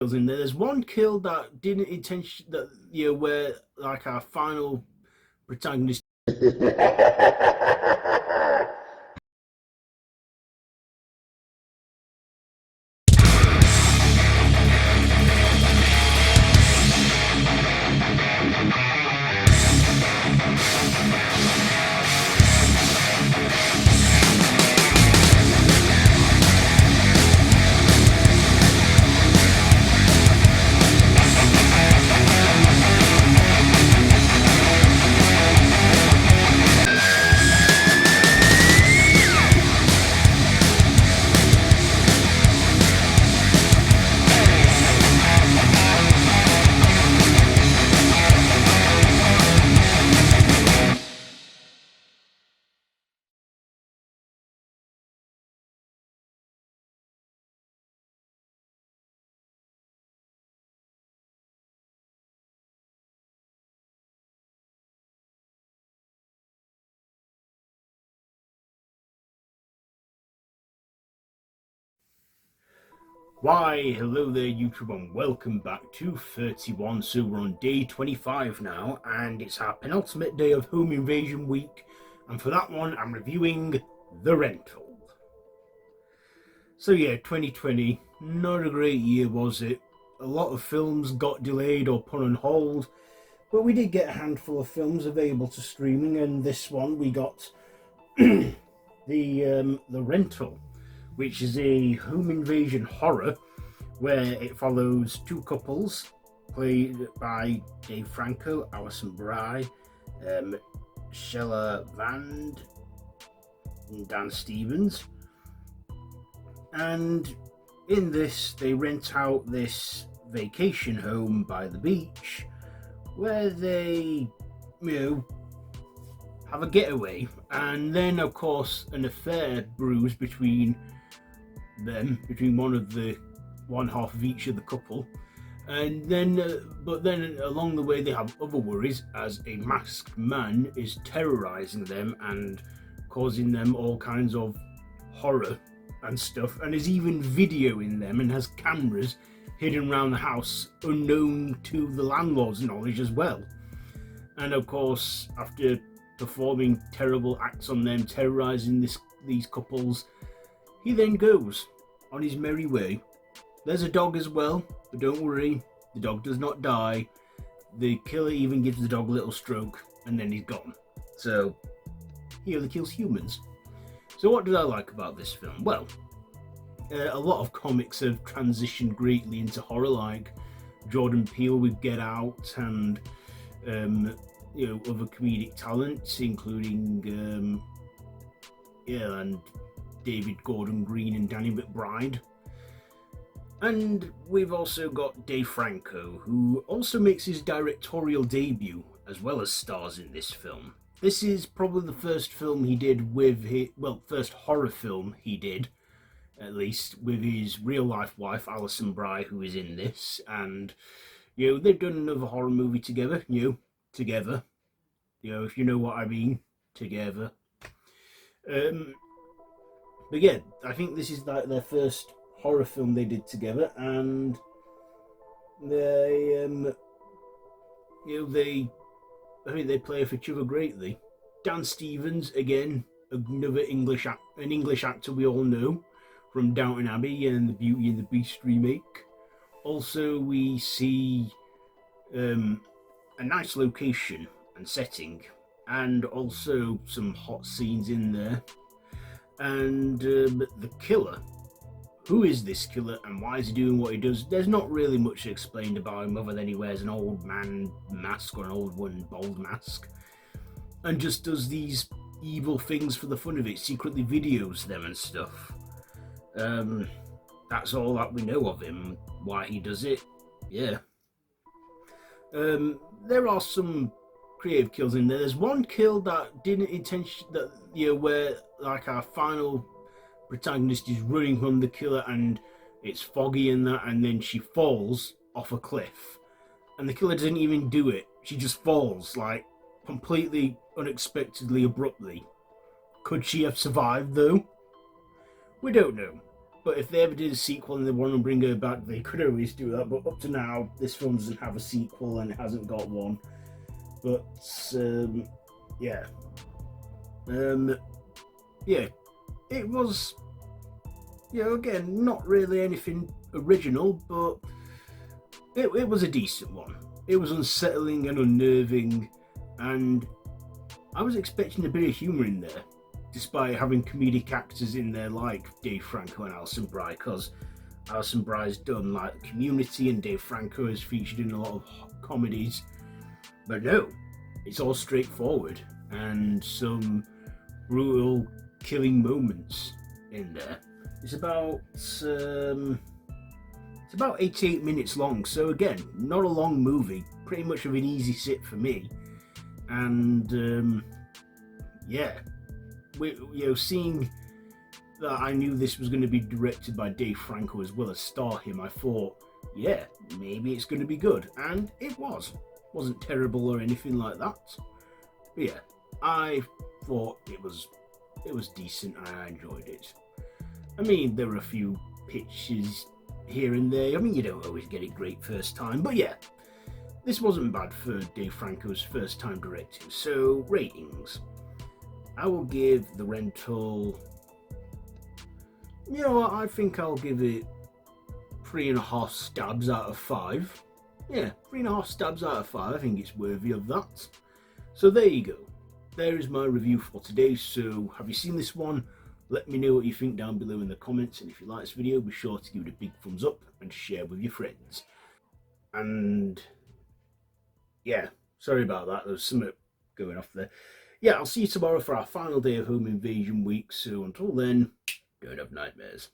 in there. There's one kill that didn't intention that where like our final protagonist. Why, hello there, YouTube, and welcome back to 31. So we're on day 25 now, and it's our penultimate day of home invasion week. And for that one, I'm reviewing The Rental. So yeah, 2020, not a great year, was it? A lot of films got delayed or put on hold, but we did get a handful of films available to streaming, and this one we got The Rental, which is a home invasion horror where it follows two couples played by Dave Franco, Alison Brie, Shella Vand, and Dan Stevens. And in this, they rent out this vacation home by the beach where they, have a getaway. And then, of course, an affair brews between them, between one half of each of the couple, and then but then along the way they have other worries as a masked man is terrorizing them and causing them all kinds of horror and stuff, and is even videoing them and has cameras hidden around the house unknown to the landlord's knowledge as well. And of course, after performing terrible acts on them, terrorizing these couples, he then goes on his merry way. There's a dog as well, but don't worry, the dog does not die. The killer even gives the dog a little stroke, and then he's gone. So, he only kills humans. So what did I like about this film? Well, a lot of comics have transitioned greatly into horror, like Jordan Peele with Get Out, and other comedic talents, including and David Gordon Green and Danny McBride. And we've also got Dave Franco, who also makes his directorial debut as well as stars in this film. This is probably the first film he did with first horror film he did, at least, with his real life wife Alison Brie, who is in this. And they've done another horror movie together, together. If you know what I mean, together. But yeah, I think this is like their first horror film they did together, and they they play off each other greatly. Dan Stevens, again, another an English actor we all know from Downton Abbey and the Beauty and the Beast remake. Also, we see a nice location and setting, and also some hot scenes in there. And the killer. Who is this killer and why is he doing what he does? There's not really much explained about him other than he wears an old man mask or an old one bald mask and just does these evil things for the fun of it, secretly videos them and stuff. That's all that we know of him, why he does it. Yeah. There are some creative kills in there. There's one kill that didn't intention that where like our final protagonist is running from the killer and it's foggy and that, and then she falls off a cliff and the killer doesn't even do it. She just falls, like, completely unexpectedly, abruptly. Could she have survived though? We don't know. But if they ever did a sequel and they want to bring her back, they could always do that. But up to now, this film doesn't have a sequel and it hasn't got one. But yeah, yeah, it was, again, not really anything original, but it was a decent one. It was unsettling and unnerving, and I was expecting a bit of humour in there, despite having comedic actors in there like Dave Franco and Alison Brie, because Alison Brie's done like Community and Dave Franco is featured in a lot of comedies. But no, it's all straightforward and some brutal killing moments in there. It's about 88 minutes long, so again, not a long movie, pretty much of an easy sit for me. And yeah, seeing that I knew this was going to be directed by Dave Franco as well as star him, I thought, yeah, maybe it's going to be good, and it was. Wasn't terrible or anything like that. But yeah, I thought it was decent and I enjoyed it. I mean, there were a few pitches here and there. I mean, you don't always get it great first time, but yeah, this wasn't bad for Dave Franco's first time directing. So, ratings. I will give The Rental, you know what, I think I'll give it 3.5 stabs out of 5. Yeah, 3.5 stabs out of 5. I think it's worthy of that. So there you go. There is my review for today. So have you seen this one? Let me know what you think down below in the comments. And if you like this video, be sure to give it a big thumbs up and share with your friends. And yeah, sorry about that. There was something going off there. Yeah, I'll see you tomorrow for our final day of Home Invasion week. So until then, don't have nightmares.